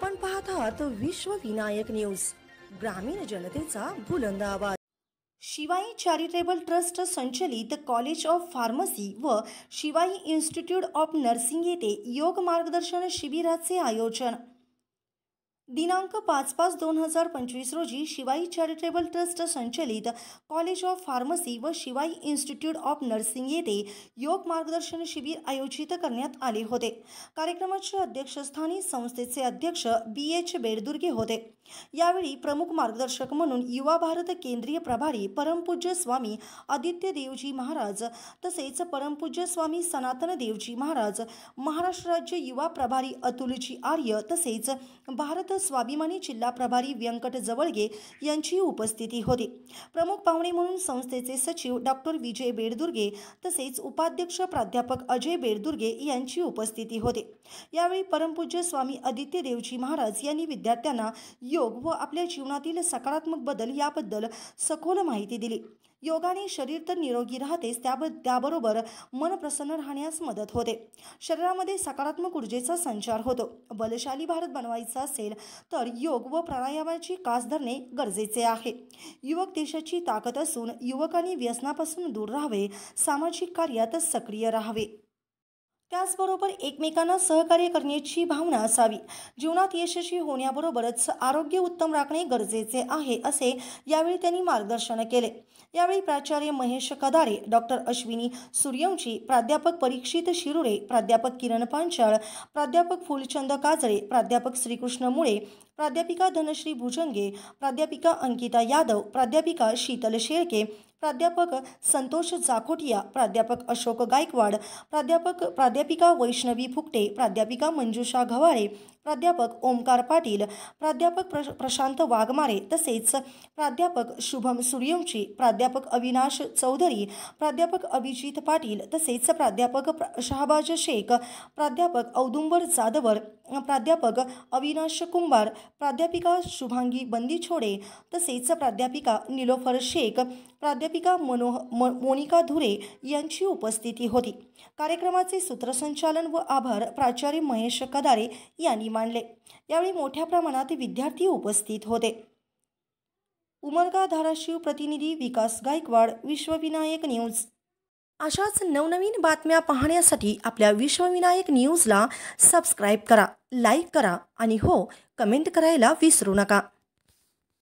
आपण पाहत आहात विश्व विनायक न्यूज, ग्रामीण जनतेचा बुलंद आवाज। शिवाई चॅरिटेबल ट्रस्ट संचलित कॉलेज ऑफ फार्मसी व शिवाई इन्स्टिट्यूट ऑफ नर्सिंग येथे योग मार्गदर्शन शिबिराचे आयोजन दिनांक 5/5/2025 रोजी शिवाई चॅरिटेबल ट्रस्ट संचलित कॉलेज ऑफ फार्मसी व शिवाई इन्स्टिट्यूट ऑफ नर्सिंग येथे योग मार्गदर्शन शिबिर आयोजित करण्यात आले होते। कार्यक्रमाच्या अध्यक्षस्थानी संस्थेचे अध्यक्ष BH बेडदुर्गे होते। यावेळी प्रमुख मार्गदर्शक म्हणून युवा भारत केंद्रीय प्रभारी परमपूज्य स्वामी आदित्य देवजी महाराज तसेच परमपूज्य स्वामी सनातन देवजी महाराज, महाराष्ट्र राज्य युवा प्रभारी अतुलजी आर्य तसेच भारत स्वाभिमानी जिल्हा प्रभारी व्यंकट जवळगे यांची उपस्थिती होती। प्रमुख पाहुणे म्हणून संस्थेचे सचिव डॉक्टर विजय बेडदुर्गे तसेच उपाध्यक्ष प्राध्यापक अजय बेडदुर्गे यांची उपस्थिती होती। यावेळी परमपूज्य स्वामी आदित्य देवजी महाराज यांनी विद्यार्थ्यांना योग व आपल्या जीवनातील सकारात्मक बदल याबद्दल सखोल माहिती दिली। योगाने शरीर तर निरोगी राहतेच, त्याबरोबर मन प्रसन्न राहण्यास मदत होते। शरीरामध्ये सकारात्मक ऊर्जेचा संचार होतो। बलशाली भारत बनवायचा असेल तर योग व प्राणायामाची कास धरणे गरजेचे आहे। युवक देशाची ताकद असून युवकांनी व्यसनापासून दूर राहावे, सामाजिक कार्यात सक्रिय राहावे, त्याचबरोबर एकमेकांना सहकार्य करण्याची भावना असावी। जीवनात यशस्वी होण्याबरोबरच आरोग्य उत्तम राखणे गरजेचे आहे असे यावेळी त्यांनी मार्गदर्शन केले। यावेळी प्राचार्य महेश कदारे, डॉक्टर अश्विनी सूर्यवंशी, प्राध्यापक परीक्षित शिरुरे, प्राध्यापक किरण पांचाळ, प्राध्यापक फुलचंद काजळे, प्राध्यापक श्रीकृष्ण मुळे, प्राध्यापिका धनश्री भुजंगे, प्राध्यापिका अंकिता यादव, प्राध्यापिका शीतल शेळके, प्राध्यापक संतोष जाखोटिया, प्राध्यापक अशोक गायकवाड, प्राध्यापिका वैष्णवी फुकटे, प्राध्यापिका मंजुषा घवाळे, प्राध्यापक ओमकार पाटील, प्राध्यापक प्रशांत वाघमारे तसेच प्राध्यापक शुभम सूर्यवंशी, प्राध्यापक अविनाश चौधरी, प्राध्यापक अभिजित पाटील तसेच प्राध्यापक शहाबाज शेख, प्राध्यापक औदुंबर जाधवर, प्राध्यापक अविनाश कुंभार, प्राध्यापिका शुभांगी बंदीछोडे तसेच प्राध्यापिका निलोफर शेख, प्राध्यापिका मोनिका धुरे यांची उपस्थिती होती। कार्यक्रमाचे सूत्रसंचालन व आभार प्राचार्य महेश कदारे यांनी मानले। यावेळी मोठ्या प्रमाणात विद्यार्थी उपस्थित होते। उमरगा धाराशिव प्रतिनिधी विकास गायकवाड, विश्वविनायक न्यूज। अशाच नवनवीन बातम्या पाहण्यासाठी आपल्या विश्वविनायक न्यूजला सबस्क्राइब करा, लाईक करा आणि हो, कमेंट करायला विसरू नका।